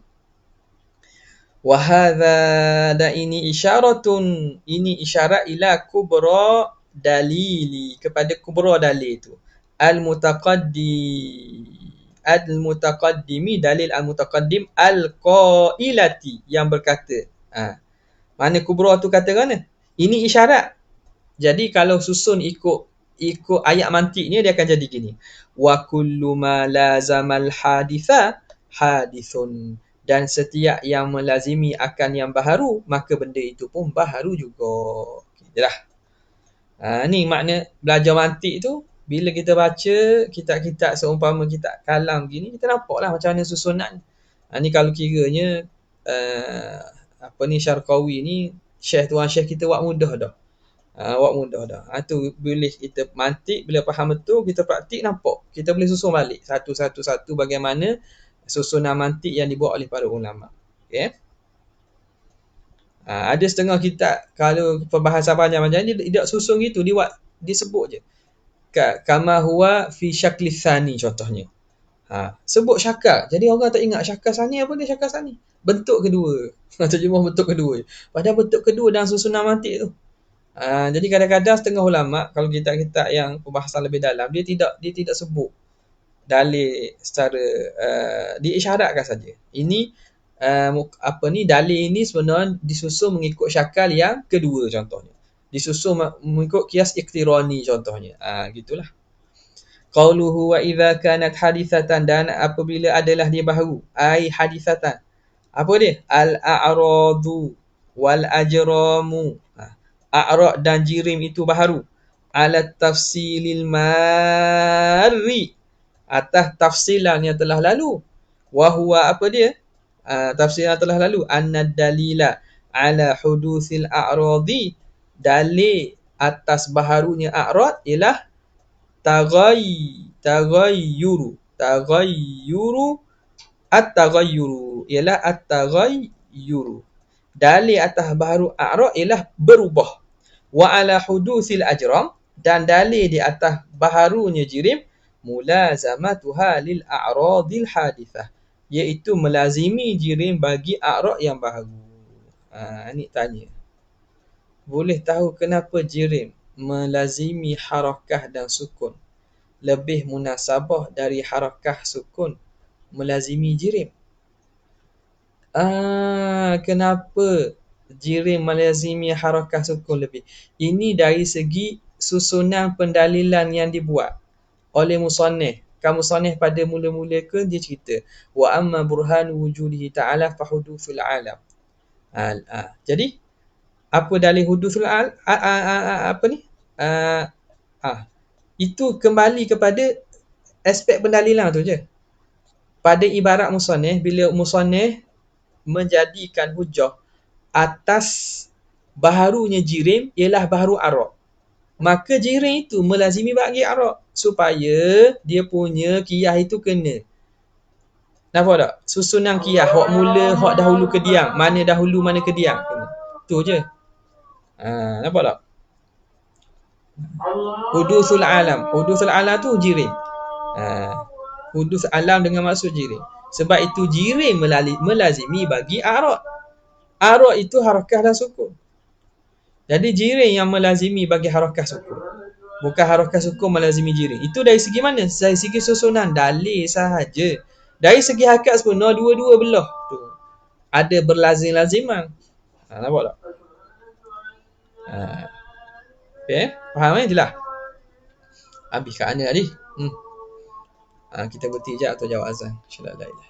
Wahadha, dan ini isyaratun, ini isyarat ila kubra dalili, kepada kubra dalil itu, al-mutaqaddimi, dalil al-mutaqaddim, al-qailati, yang berkata. Mana kubra tu kata mana? Ini isyarat. Jadi kalau susun ikut ayat mantik ni, dia akan jadi gini. Wa kullu ma lazamal haditha hadithun, dan setiap yang melazimi akan yang baharu, maka benda itu pun baharu juga. Okeylah. Ni makna belajar mantik tu. Bila kita baca kitab-kitab seumpama kitab kalam gini, kita nampaklah macam mana susunan. Ni kalau kiranya Syarqawi ni, tuan syekh kita buat mudah dah. Tu boleh kita mantik, bila faham betul, kita praktik, nampak. Kita boleh susun balik satu-satu bagaimana susunan mantik yang dibuat oleh para ulama. Okay. Ada setengah kitab, kalau perbahasan panjang macam ni, dia tak susun gitu, dia sebut je. Kama huwa fi syakli thani, contohnya. Sebut syakal. Jadi orang tak ingat syakal sani apa dia, syakal sani. Bentuk kedua. Terjemah bentuk kedua je. Padahal bentuk kedua dalam susunan mantik tu. Jadi kadang-kadang setengah ulama, kalau kitab-kitab yang pembahasan lebih dalam, dia tidak sebut dalil secara diisyaratkan saja. Ini dalil ini sebenarnya disusun mengikut syakal yang kedua, contohnya. Disusun mengikut kias iqtirani, contohnya. Gitulah. Qauluhu wa idza kanat hadithatan, dan apabila adalah dia baharu, ai hadithatan, Apa dia? Al-a'radu wal ajramu. A'rad dan jirim itu baharu. Ala tafsilil marri. Atas tafsilan yang telah lalu. Wahuwa apa dia? Tafsilan yang telah lalu. Anna dalila ala hudusil a'radi. Dalil atas baharunya a'rad ialah Taghayyuru at-taghayyuru ialah at-taghayyuru. Dalil atas baharu a'rad ialah berubah. Wa ala hudusil ajram, dan dalil di atas baharunya jirim, mulazamatuha lil a'radil hadithah, iaitu melazimi jirim bagi a'rad yang baharu. Ni tanya. Boleh tahu kenapa jirim melazimi harakah dan sukun lebih munasabah dari harakah sukun melazimi jirim? Kenapa jirim melazimi harakah sukun lebih? Ini dari segi susunan pendalilan yang dibuat oleh musannif. Musannif pada mula-mula ke dia cerita wa amma burhan wujudihi ta'ala fa hudusul alam. Jadi apa dalil hudusul apa ni? Itu kembali kepada aspek pendalilan tu je. Pada ibarat musannif, bila musannif menjadikan hujah atas baharunya jirim ialah baharu a'rad, maka jirim itu melazimi bagi a'rad supaya dia punya qiyah itu kena. Nampak tak? Susunan qiyah, hak mula, hak dahulu kediam, mana dahulu mana kediam, kena. Tu je. Nampak tak? Hudusul alam. Hudusul alam tu jirim. Hudus alam dengan maksud jirim. Sebab itu jirim melazimi bagi a'rad. A'rad itu harakah dan sukun. Jadi jirim yang melazimi bagi harakah sukun. Bukan harakah sukun melazimi jirim. Itu dari segi mana? Dari segi susunan dalil sahaja. Dari segi hakikat sebenar dua-dua belah tu ada berlazim-laziman. Nampak tak? Okay, faham jelas? Habis kat mana tadi? Kita berhenti sekejap atau jawab azan. InsyaAllah la ilaha.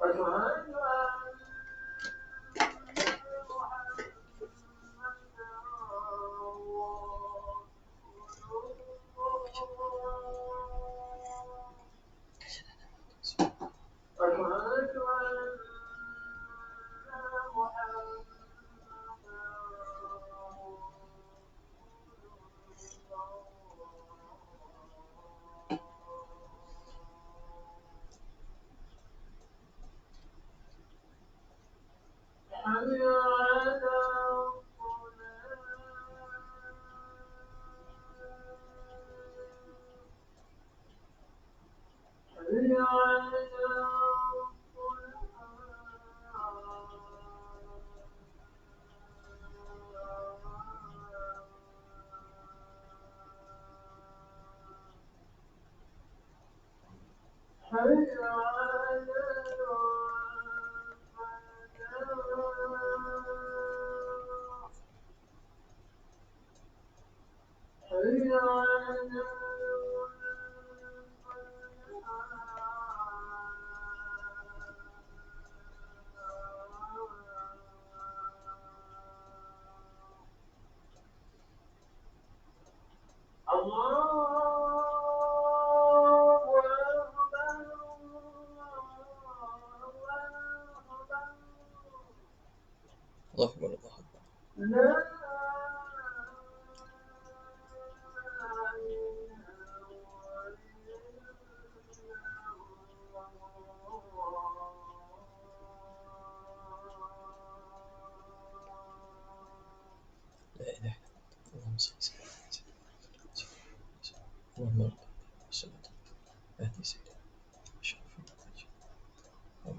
Allah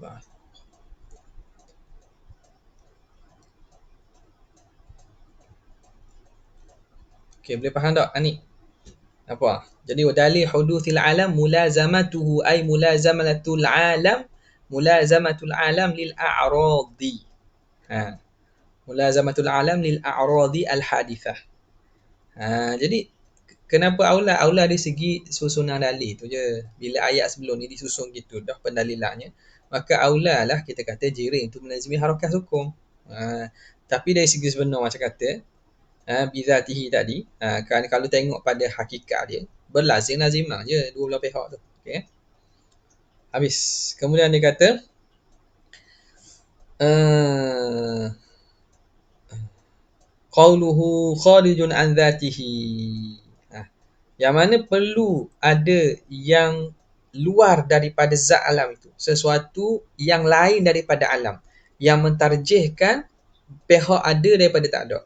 Akbar. Okay, boleh faham tak ni? Apa? Jadi dalil huduthil alam mulazamatuhu ay mulazamatul alam lil a'radi. Mulazamatul alam lil a'radi al hadithah. Jadi Kenapa aula? Aula dari segi susunan dalil tu je. Bila ayat sebelum ni disusun gitu dah pendalilannya, maka aula lah kita kata jiring tu melazimi harakat hukum. Tapi dari segi sebenar macam kata, bizatihi tadi, kan kalau tengok pada hakikat dia, berlazim-lazimah je dua belah pihak tu. Okey. Habis. Kemudian dia kata, qauluhu kharijun an dhatihi. Yang mana perlu ada yang luar daripada zat alam itu. Sesuatu yang lain daripada alam. Yang mentarjihkan pihak ada daripada tak ada.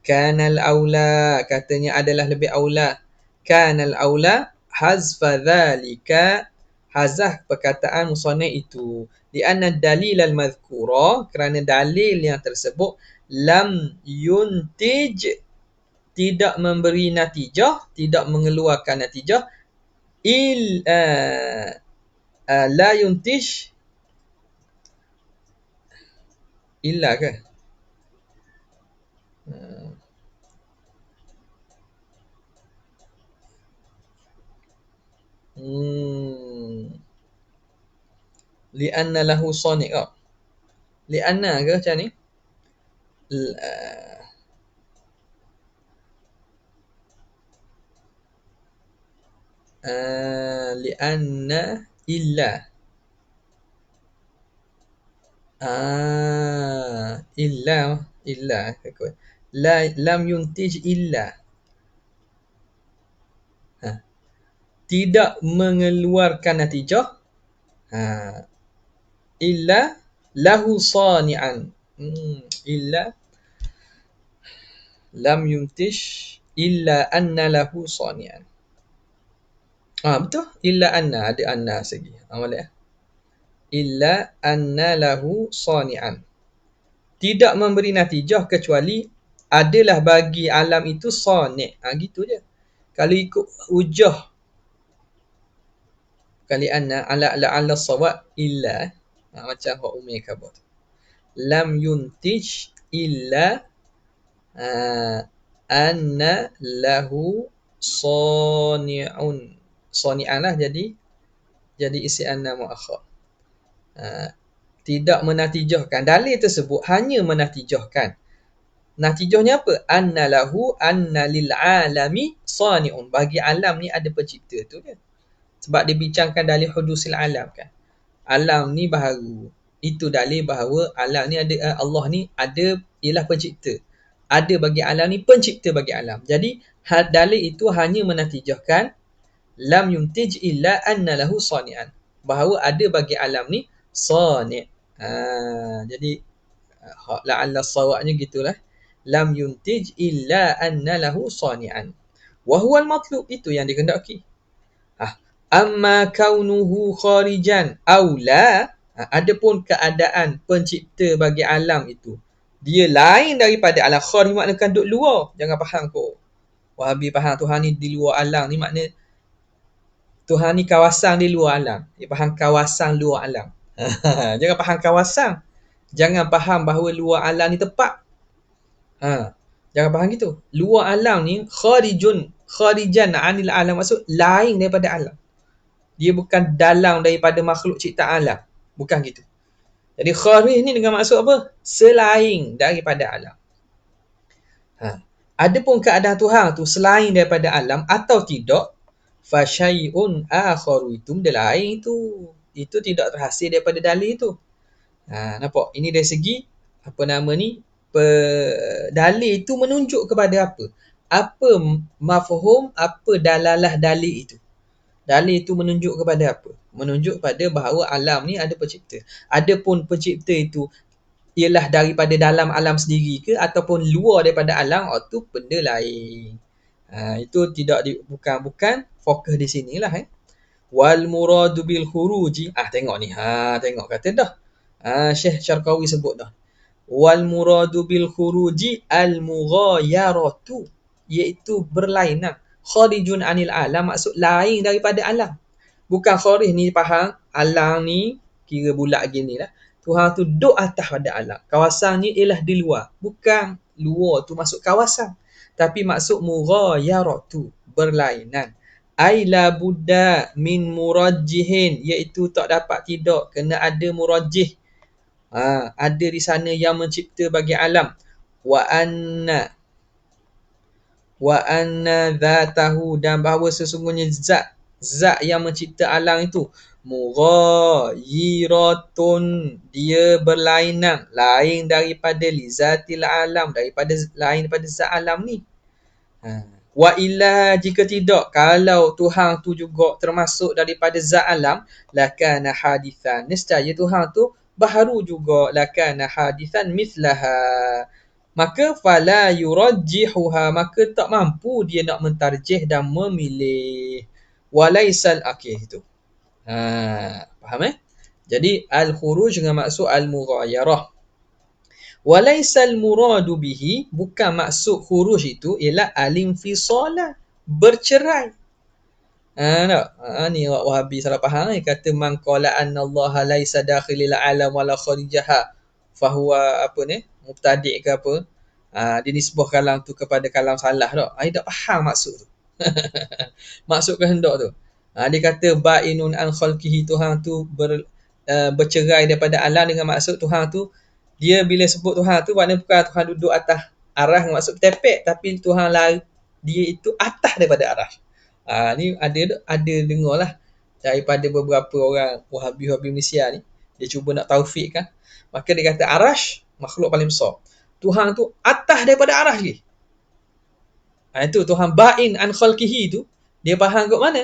Kanal aula, katanya adalah lebih aula. Kanal aula hazfa dhalika, hazah perkataan musannif itu. Di anna dalil al-madhkura, kerana dalil yang tersebut lam yuntij, tidak memberi natijah, tidak mengeluarkan natijah, la yuntij illa ke? Li'anna lahu sani' ke? Li'anna ke macam ni? Li'anna illa. Illa lam yuntij illa. Tidak mengeluarkan natijah. Illa lahu sani'an. Illa lam yuntij illa anna lahu sani'an. Betul. Illa anna, ada anna lagi. Boleh. Illa anna lahu sani'an. Tidak memberi natijah kecuali adalah bagi alam itu sani'. Gitu je. Kalau ikut hujah kali anna ala sawab illa, macam hak Umi khabar. Lam yuntij illa anna lahu sani'un. Sani'an lah jadi isi anna muakhar. Tidak menatijahkan. Dalil tersebut hanya menatijahkan. Natijahnya apa? Anna lahu anna lil alami sani'un. Bagi alam ni ada pencipta tu je. Sebab dia bincangkan dalil hudusil alam kan. Alam ni baharu. Itu dalil bahawa alam ni ada, Allah ni ada, ialah pencipta. Ada bagi alam ni pencipta bagi alam. Jadi dalil itu hanya menatijahkan lam yuntij illa anna lahu sani'an. Bahawa ada bagi alam ni sani'. Jadi la'alla sawabnya gitulah. Lam yuntij illa anna lahu sani'an. Wa huwal matlub, itu yang dikehendaki. Amma kaunuhu kharijan aula, adapun keadaan pencipta bagi alam itu dia lain daripada alam. Kharij maknakan duduk luar. Jangan faham kok Wahabi faham Tuhan ni di luar alam ni, makna Tuhan ni kawasan di luar alam. Dia faham kawasan luar alam. Jangan faham kawasan. Jangan faham bahawa luar alam ni tempat. Jangan faham gitu. Luar alam ni kharijan anil alam, maksud lain daripada alam. Dia bukan dalam daripada makhluk ciptaan alam. Bukan gitu. Jadi kharij ni dengan maksud apa? Selain daripada alam. Adapun keadaan Tuhan tu selain daripada alam atau tidak, fa syai'un akharu, itu benda lain itu. Itu tidak terhasil daripada dalil itu. Nampak? Ini dari segi dalil itu menunjuk kepada apa? Apa mafhum, apa dalalah dalil itu? Dalil itu menunjuk kepada apa? Menunjuk pada bahawa alam ni ada pencipta. Adapun pencipta itu ialah daripada dalam alam sendiri ke ataupun luar daripada alam, itu benda lain. Itu bukan fokus di sinilah. Wal muradu bil khuruji. Tengok ni. Tengok kata dah. Syekh Syarqawi sebut dah. Wal muradu bil khuruji al mughayaratu, iaitu berlainan. Kharijun anil alam, maksud lain daripada alam. Bukan kharij ni faham alam ni kira bulat gini lah. Tuhan tu duduk atas pada alam. Kawasan ni ialah di luar. Bukan luar tu masuk kawasan. Tapi maksud mughayaratu, berlainan. Ai la budda min murajjihin, iaitu tak dapat tidak, kena ada murajjih. Ada di sana yang mencipta bagi alam. Wa anna dhatahu, dan bahawa sesungguhnya zat yang mencipta alam itu mughayiratun, dia berlainan, lain daripada lizatil alam, lain daripada zat alam ni. Wa illa, jika tidak, kalau Tuhan tu juga termasuk daripada zat alam, lakana hadithan, nescaya Tuhan tu baharu juga, lakana hadithan mithlaha, maka fala yurajjihuha, maka tak mampu dia nak mentarjih dan memilih. Walaisal, itu. Faham Jadi al-khuruj dengan maksud al-mughayarah. Walaisal muradu bihi, bukan maksud khuruj itu ialah al-infisala, bercerai. Ni orang Wahabi salah faham ni, kata man qala anna Allah laisa dakhilil alam wala kharijaha fahuwa mubtadi' ke apa. Dia nisbah kalam tu kepada kalam salah tak. Dia tak faham maksud tu. Maksud kehendak tu. Dia kata ba'inun an khalqihi, Tuhan tu bercerai daripada alam, dengan maksud Tuhan tu, dia bila sebut Tuhan tu, maknanya bukan Tuhan duduk atas arah dengan maksud tepek, tapi Tuhan dia itu atas daripada arah. Ni ada dengar lah daripada beberapa orang Wahabi Malaysia ni, dia cuba nak taufik kan. Maka dia kata arash makhluk paling besar, Tuhan tu atas daripada arash lagi. Itu Tuhan ba'in an khalqihi tu, dia faham kat mana?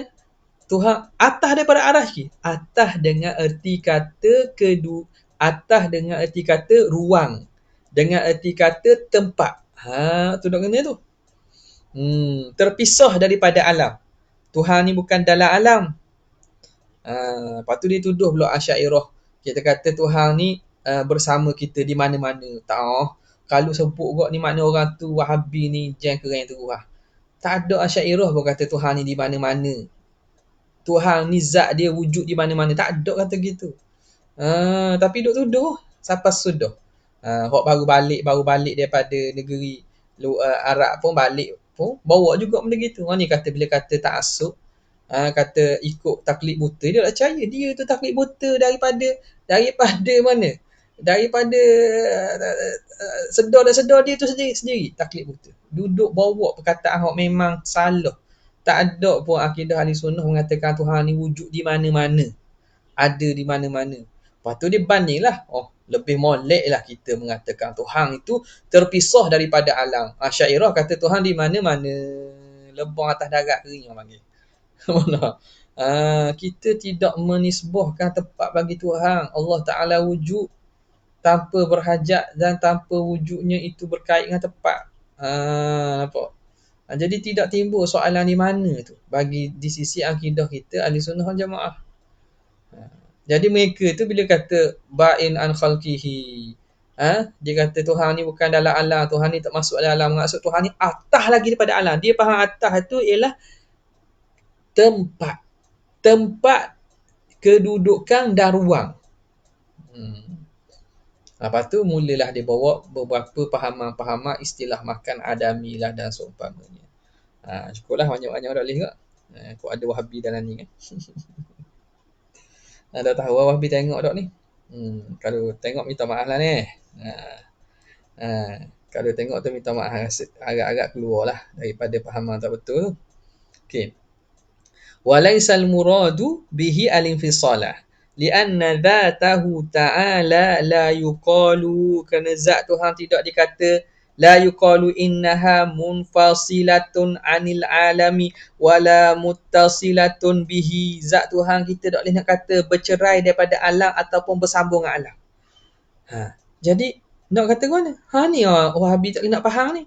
Tuhan atas daripada arash lagi. Atas dengan erti kata atas dengan erti kata ruang, dengan erti kata tempat. Tu nak kena tu. Terpisah daripada alam. Tuhan ni bukan dalam alam. Lepas tu dia tuduh pula Asy'ariyah. Kita kata Tuhan ni bersama kita di mana-mana. Tak. Kalau sebut kot ni makna orang tu Wahabi ni jangan keren terus lah. Tak ada Asy'ariyah pun kata Tuhan ni di mana-mana. Tuhan ni zat dia wujud di mana-mana. Tak ada kata gitu. Tapi duk tuduh sampai sudah. Hok baru balik daripada negeri Arab pun balik pun bawa juga benda gitu. Orang ni kata bila kata ta'assub, kata ikut taklid buta, dia tak percaya dia tu taklid buta daripada mana? Daripada sedar dia tu sendiri taklid buta. Duduk bawa perkataan hok memang salah. Tak ada pun akidah ahli sunnah mengatakan Tuhan ni wujud di mana-mana. Ada di mana-mana. Lepas tu dia bandinglah. Lebih molek lah kita mengatakan Tuhan itu terpisah daripada alam. Asy'ariyah kata Tuhan di mana-mana. Lebang atas darat kering orang panggil. Kita tidak menisbahkan tempat bagi Tuhan. Allah Ta'ala wujud tanpa berhajat dan tanpa wujudnya itu berkait dengan tempat. Nampak? Jadi tidak timbul soalan di mana tu bagi di sisi akidah kita ahli sunnah wal jamaah. Jadi mereka tu bila kata ba'in an khalqihi, dia kata Tuhan ni bukan dalam alam, Tuhan ni tak masuk dalam alam, maksud Tuhan ni atas lagi daripada alam. Dia faham atas tu ialah tempat kedudukan dan ruang. Lepas tu mulalah dia bawa beberapa pahaman-pahaman istilah makan adami lah dan seumpamanya. Syukurlah banyak-banyak dah boleh tak? Kau ada Wahabi dalam ni kan. Dah tahu Wahabi tengok tak ni? Kalau tengok minta maaf lah ni. Kalau tengok tu minta maaf, agak-agak keluar lah daripada pahaman tak betul tu. Okay. Walaisal muradu bihi al-infisalah lianna dhatahu ta'ala la yuqalu, kerana zat Tuhan tidak dikata la yuqalu innaha munfasilatun anil alami wala muttasilatun bihi. Zat Tuhan kita tak boleh nak kata bercerai daripada alam ataupun bersambung dengan alam. Jadi nak kata mana? Ni Wahabi tak boleh nak faham ni.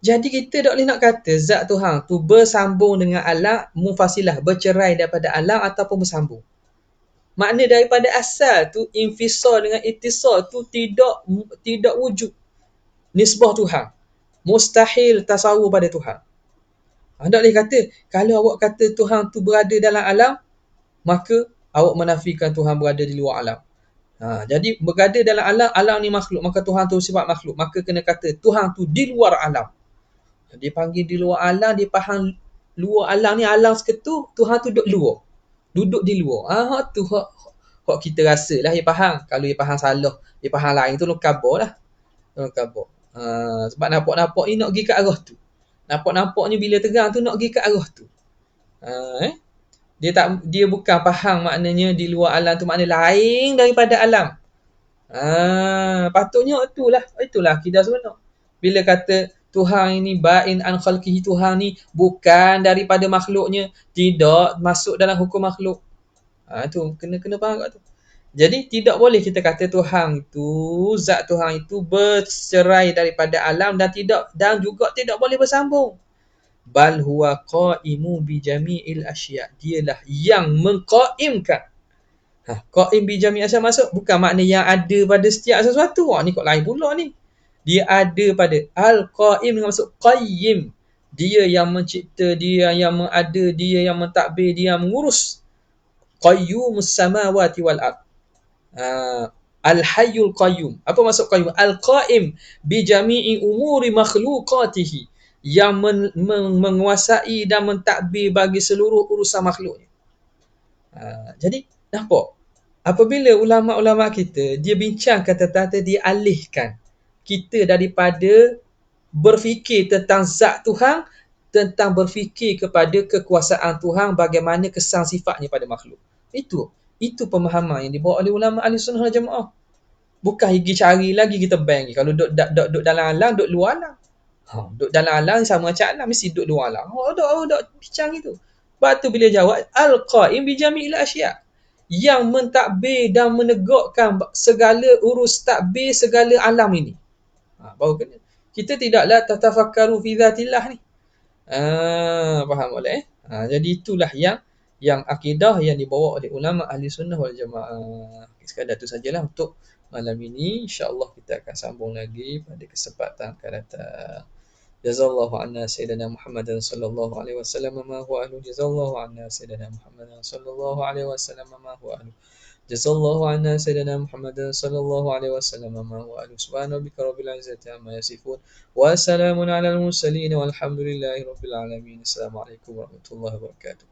Jadi kita tak boleh nak kata zat Tuhan tu bersambung dengan alam, munfasilah, bercerai daripada alam ataupun bersambung. Makna daripada asal tu infisal dengan ittisal tu tidak wujud nisbah Tuhan. Mustahil tasawur pada Tuhan. Tak boleh kata kalau awak kata Tuhan tu berada dalam alam, maka awak menafikan Tuhan berada di luar alam. Jadi berada dalam alam ni makhluk, maka Tuhan tu sifat makhluk, maka kena kata Tuhan tu di luar alam. Dia panggil di luar alam, dia faham luar alam ni alam seketul, Tuhan tu duduk luar. Duduk di luar. Tu hak kita rasa lah dia faham. Kalau dia faham salah, dia faham lain tu kabar lah. Kabar. Sebab nampak-nampak ni nak pergi ke arah tu. Nampak-nampaknya bila terang tu nak pergi ke arah tu. Dia bukan faham maknanya di luar alam tu makna lain daripada alam. Patutnya itulah akidah sebenar. Bila kata Tuhan ini ba'in an khalqihi, Tuhan ni bukan daripada makhluknya, tidak masuk dalam hukum makhluk. Tu kena faham kat tu. Jadi tidak boleh kita kata Tuhan tu, zat Tuhan itu bercerai daripada alam dan juga tidak boleh bersambung. Bal huwa qaimu bi jami'il asya'. Dialah yang mengqaimkan. Qaim bi jami'il asya' masuk bukan makna yang ada pada setiap sesuatu. Ni kok lain pula ni. Dia ada pada al-qaim dengan maksud qayyim. Dia yang mencipta, dia yang mengada, dia yang mentadbir, dia yang mengurus. Qayyumus samawati wal ard. Al-hayyul qayyum. Apa maksud qayyum? Al-qaim bi jami'i umuri makhluqatihi. Yang menguasai dan mentadbir bagi seluruh urusan makhluknya. Jadi, nampak? Apabila ulama-ulama kita, dia bincangkan tentang dia alihkan kita daripada berfikir tentang zat Tuhan, tentang berfikir kepada kekuasaan Tuhan, bagaimana kesan sifatnya pada makhluk. Itu pemahaman yang dibawa oleh ulama ahli sunnah wal jamaah. Bukan pergi cari lagi kita bang. Kalau duduk dalam alam, duduk luar alam. Duduk dalam alam sama macam alam, mesti duduk luar alam. Duduk bincang itu. Lepas tu bila jawab, al-qaim bi jami'il asya'. Yang mentadbir dan menegakkan segala urus takbir segala alam ini. Baru kena. Kita tidaklah tatafakkaru fi dhatillah ni. Faham boleh? Jadi itulah yang akidah yang dibawa oleh ulama ahli sunnah wal jamaah. Sekadar tu sajalah untuk malam ini. InsyaAllah kita akan sambung lagi pada kesempatan akan datang. Jazallahu anna sayyidina Muhammadan sallallahu alaihi wasallam ma huwa ahlu. Jazallahu anna sayyidina Muhammadan sallallahu alaihi wasallam ma huwa ahlu. Jazallahu anna sayyidina Muhammadan sallallahu alaihi wasallam ma huwa ahlu. Subhana rabbika rabbil izzati amma yasifun. Wa salamun alal mursalin walhamdulillahi rabbil alamin. Assalamualaikum warahmatullahi wabarakatuh.